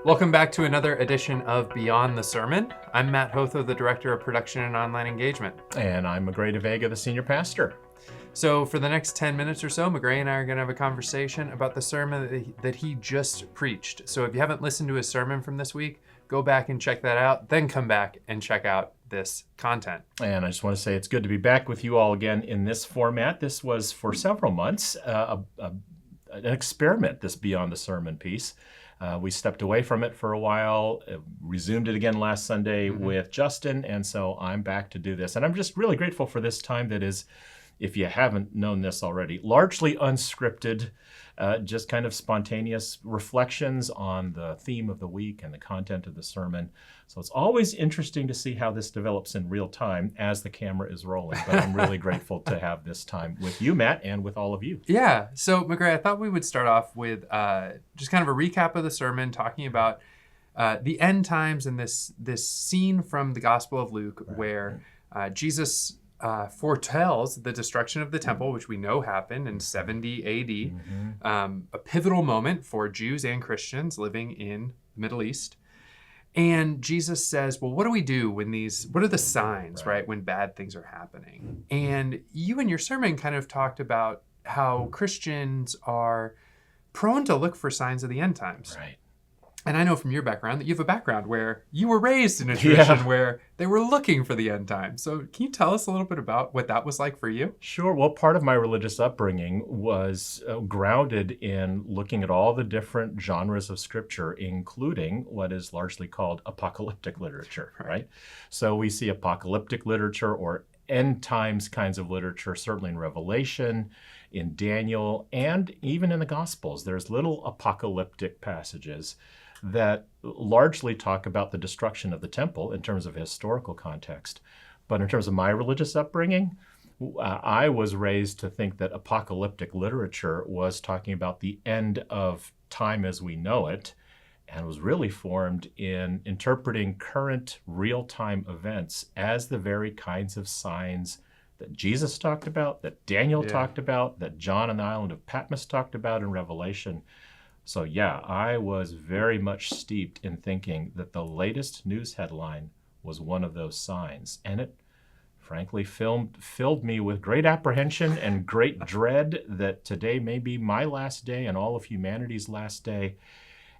Welcome back to another edition of Beyond the Sermon. I'm Matt Hotho, the Director of Production and Online Engagement. And I'm Magrey the Senior Pastor. So for the next 10 minutes or so, Magrey and I are going to have a conversation about the sermon that he just preached. So if you haven't listened to his sermon from this week, go back and check that out, then come back and check out this content. And I just want to say it's good to be back with you all again in this format. This was for several months an experiment, this Beyond the Sermon piece. We stepped away from it for a while, resumed it again last Sunday with Justin, and so I'm back to do this. And I'm just really grateful for this time that is, if you haven't known this already, largely unscripted, just kind of spontaneous reflections on the theme of the week and the content of the sermon. So it's always interesting to see how this develops in real time as the camera is rolling. But I'm really grateful to have this time with you, Matt, and with all of you. Yeah. So, Magrey, I thought we would start off with just kind of a recap of the sermon, talking about the end times and this scene from the Gospel of Luke, where Jesus foretells the destruction of the temple, which we know happened in 70 AD, a pivotal moment for Jews and Christians living in the Middle East. And Jesus says, well, what do we do when what are the signs, right, when bad things are happening? And you in your sermon kind of talked about how Christians are prone to look for signs of the end times. Right. And I know from your background that you have a background where you were raised in a tradition where they were looking for the end times. So can you tell us a little bit about what that was like for you? Sure. Well, part of my religious upbringing was grounded in looking at all the different genres of scripture, including what is largely called apocalyptic literature, right? So we see apocalyptic literature or end times kinds of literature, certainly in Revelation, in Daniel, and even in the Gospels. There's little apocalyptic passages that largely talk about the destruction of the temple in terms of historical context. But in terms of my religious upbringing, I was raised to think that apocalyptic literature was talking about the end of time as we know it, and was really formed in interpreting current real-time events as the very kinds of signs that Jesus talked about, that Daniel talked about, that John on the island of Patmos talked about in Revelation. So yeah, I was very much steeped in thinking that the latest news headline was one of those signs. And it frankly filled me with great apprehension and great dread that today may be my last day and all of humanity's last day.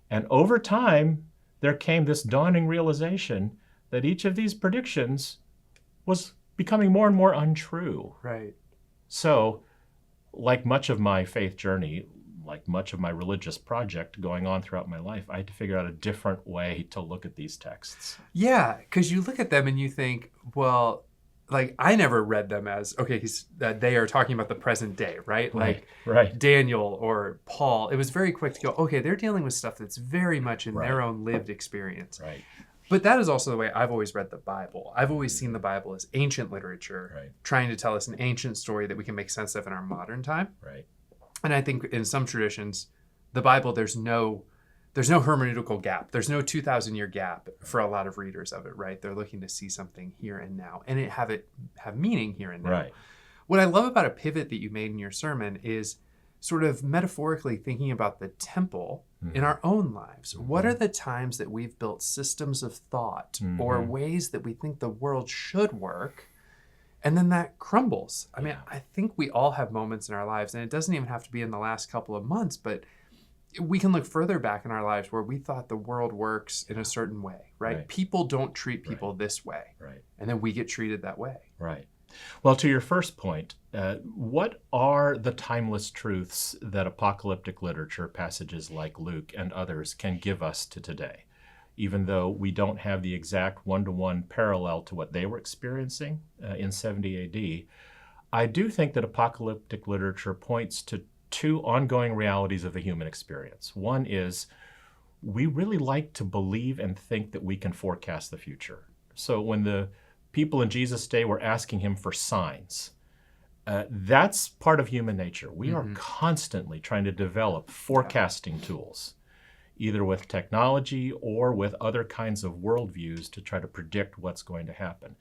And over time, there came this dawning realization that each of these predictions was becoming more and more untrue. Right. So, like much of my faith journey, like much of my religious project going on throughout my life, I had to figure out a different way to look at these texts. Yeah, because you look at them and you think, well, like I never read them as, okay, they are talking about the present day, right? Like Daniel or Paul. It was very quick to go, okay, they're dealing with stuff that's very much in their own lived experience. Right. But that is also the way I've always read the Bible. I've always seen the Bible as ancient literature, trying to tell us an ancient story that we can make sense of in our modern time. Right. And I think in some traditions, the Bible, there's no hermeneutical gap. There's no 2,000-year gap for a lot of readers of it, right? They're looking to see something here and now, and have meaning here and now. Right. What I love about a pivot that you made in your sermon is sort of metaphorically thinking about the temple in our own lives. What are the times that we've built systems of thought or ways that we think the world should work, and then that crumbles? I mean, I think we all have moments in our lives, and it doesn't even have to be in the last couple of months, but we can look further back in our lives where we thought the world works in a certain way, right? People don't treat people this way. Right. And then we get treated that way. Right. Well, to your first point, what are the timeless truths that apocalyptic literature, passages like Luke and others, can give us to today? Even though we don't have the exact one-to-one parallel to what they were experiencing in 70 AD, I do think that apocalyptic literature points to two ongoing realities of the human experience. One is we really like to believe and think that we can forecast the future. So when the people in Jesus' day were asking him for signs, that's part of human nature. We are constantly trying to develop forecasting tools, either with technology or with other kinds of worldviews to try to predict what's going to happen.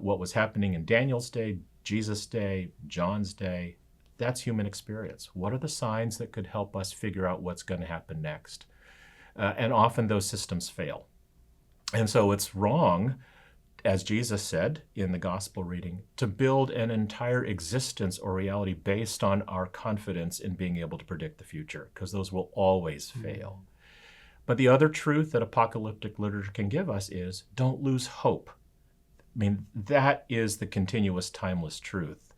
What was happening in Daniel's day, Jesus' day, John's day, that's human experience. What are the signs that could help us figure out what's going to happen next? and often those systems fail. And so it's wrong, as Jesus said in the gospel reading, to build an entire existence or reality based on our confidence in being able to predict the future, because those will always fail. But the other truth that apocalyptic literature can give us is don't lose hope. I mean, that is the continuous, timeless truth,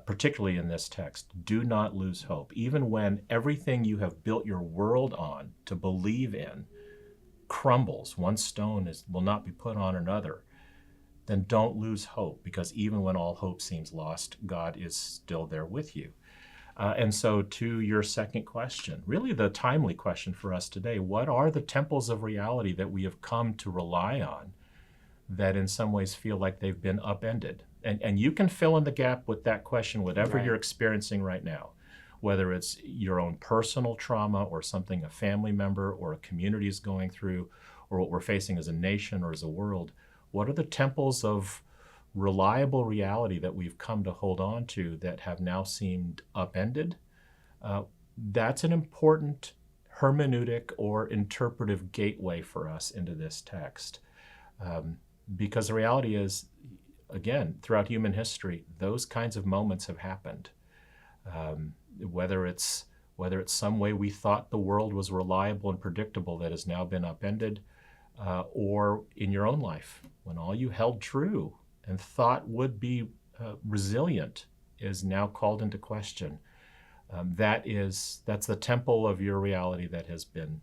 particularly in this text. Do not lose hope. Even when everything you have built your world on to believe in crumbles, one stone will not be put on another, then don't lose hope, because even when all hope seems lost, God is still there with you. And so to your second question, really the timely question for us today, what are the temples of reality that we have come to rely on that in some ways feel like they've been upended? And you can fill in the gap with that question, whatever you're experiencing right now, whether it's your own personal trauma or something a family member or a community is going through, or what we're facing as a nation or as a world. What are the temples of reliable reality that we've come to hold on to that have now seemed upended? That's an important hermeneutic or interpretive gateway for us into this text. Because the reality is, again, throughout human history, those kinds of moments have happened. Whether it's some way we thought the world was reliable and predictable that has now been upended, or in your own life, when all you held true and thought would be resilient is now called into question. That's the temple of your reality that has been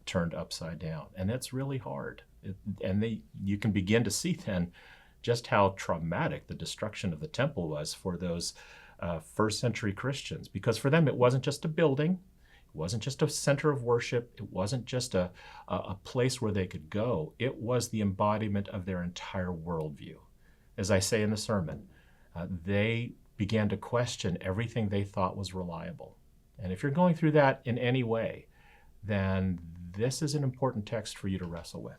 turned upside down, and it's really hard. You can begin to see then just how traumatic the destruction of the temple was for those first century Christians, because for them it wasn't just a building, it wasn't just a center of worship, it wasn't just a place where they could go, it was the embodiment of their entire worldview. As I say in the sermon, they began to question everything they thought was reliable. And if you're going through that in any way, then this is an important text for you to wrestle with.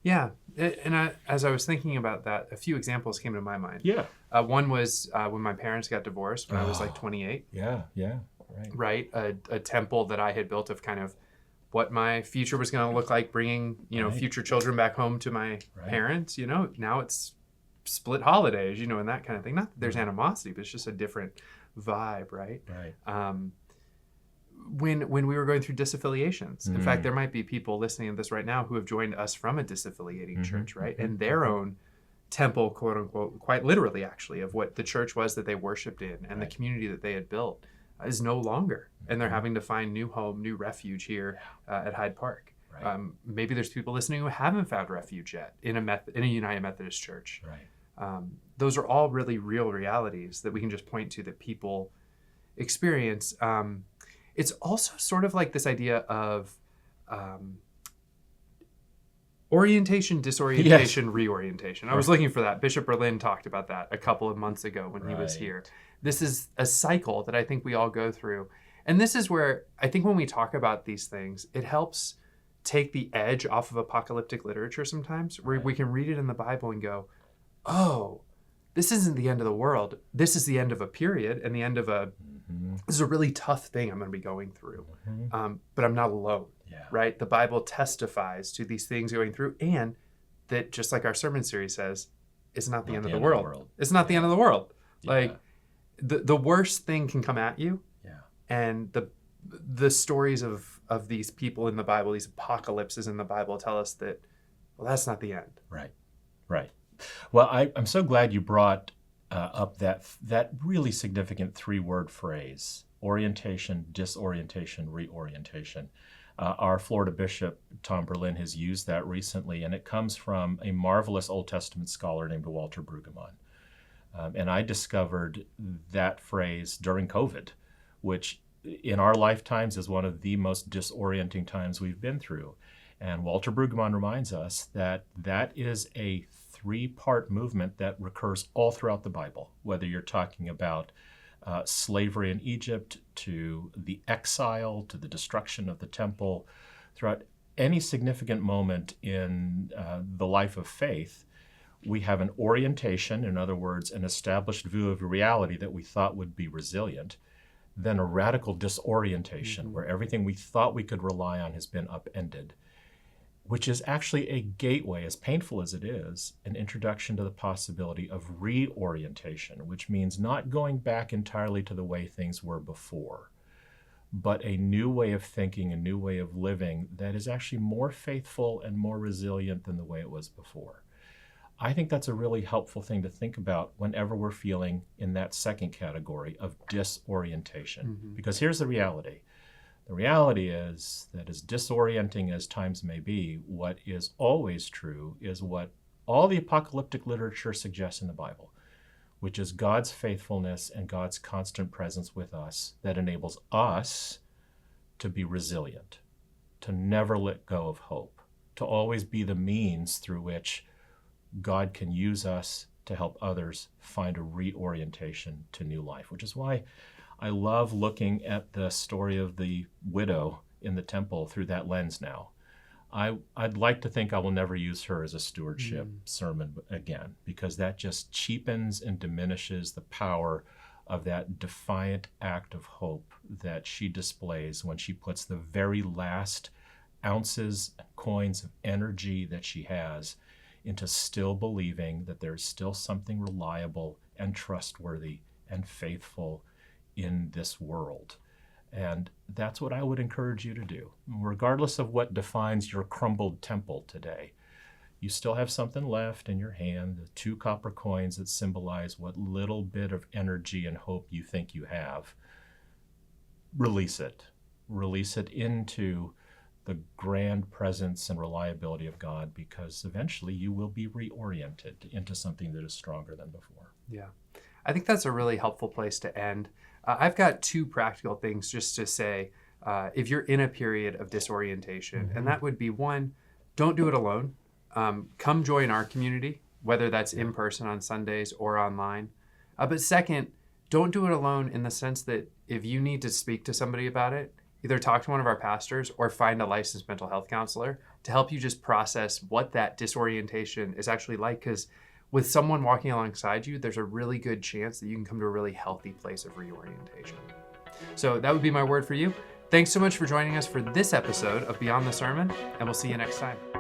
Yeah, and as I was thinking about that, a few examples came to my mind. Yeah. One was when my parents got divorced when I was like 28. Yeah, right. Right, a temple that I had built of kind of what my future was going to look like, bringing future children back home to my parents. Now it's split holidays, and that kind of thing. Not that there's animosity, but it's just a different vibe, right? Right. When we were going through disaffiliations. In fact, there might be people listening to this right now who have joined us from a disaffiliating church, right? And their own temple, quote unquote, quite literally actually, of what the church was that they worshiped in and the community that they had built is no longer. And they're having to find new home, new refuge here at Hyde Park. Right. Maybe there's people listening who haven't found refuge yet in a United Methodist church. Right. Those are all really real realities that we can just point to that people experience. It's also sort of like this idea of orientation, disorientation, reorientation. I was looking for that. Bishop Berlin talked about that a couple of months ago when he was here. This is a cycle that I think we all go through. And this is where I think when we talk about these things, it helps take the edge off of apocalyptic literature sometimes, where we can read it in the Bible and go, oh, this isn't the end of the world. This is the end of a period and the end of this is a really tough thing I'm going to be going through. But I'm not alone, right? The Bible testifies to these things going through, and that, just like our sermon series says, it's not the end of the world. It's not the end of the world. Like the worst thing can come at you. And the stories of these people in the Bible, these apocalypses in the Bible, tell us that, well, that's not the end. Right. Well, I'm so glad you brought up that really significant three-word phrase: orientation, disorientation, reorientation. Our Florida Bishop, Tom Berlin, has used that recently, and it comes from a marvelous Old Testament scholar named Walter Brueggemann. And I discovered that phrase during COVID, which in our lifetimes is one of the most disorienting times we've been through. And Walter Brueggemann reminds us that that is a three-part movement that recurs all throughout the Bible, whether you're talking about slavery in Egypt, to the exile, to the destruction of the temple. Throughout any significant moment in the life of faith, we have an orientation, in other words, an established view of reality that we thought would be resilient. than a radical disorientation where everything we thought we could rely on has been upended, which is actually a gateway, as painful as it is, an introduction to the possibility of reorientation, which means not going back entirely to the way things were before, but a new way of thinking, a new way of living that is actually more faithful and more resilient than the way it was before. I think that's a really helpful thing to think about whenever we're feeling in that second category of disorientation. Because here's the reality. The reality is that as disorienting as times may be, what is always true is what all the apocalyptic literature suggests in the Bible, which is God's faithfulness and God's constant presence with us that enables us to be resilient, to never let go of hope, to always be the means through which God can use us to help others find a reorientation to new life, which is why I love looking at the story of the widow in the temple through that lens now. I'd like to think I will never use her as a stewardship sermon again, because that just cheapens and diminishes the power of that defiant act of hope that she displays when she puts the very last ounces and coins of energy that she has into still believing that there's still something reliable and trustworthy and faithful in this world. And that's what I would encourage you to do. Regardless of what defines your crumbled temple today, you still have something left in your hand, the 2 copper coins that symbolize what little bit of energy and hope you think you have. Release it. Release it into the grand presence and reliability of God, because eventually you will be reoriented into something that is stronger than before. Yeah. I think that's a really helpful place to end. I've got 2 practical things just to say if you're in a period of disorientation, and that would be 1, don't do it alone. Come join our community, whether that's in person on Sundays or online. But second, don't do it alone in the sense that if you need to speak to somebody about it, either talk to one of our pastors or find a licensed mental health counselor to help you just process what that disorientation is actually like. Because with someone walking alongside you, there's a really good chance that you can come to a really healthy place of reorientation. So that would be my word for you. Thanks so much for joining us for this episode of Beyond the Sermon, and we'll see you next time.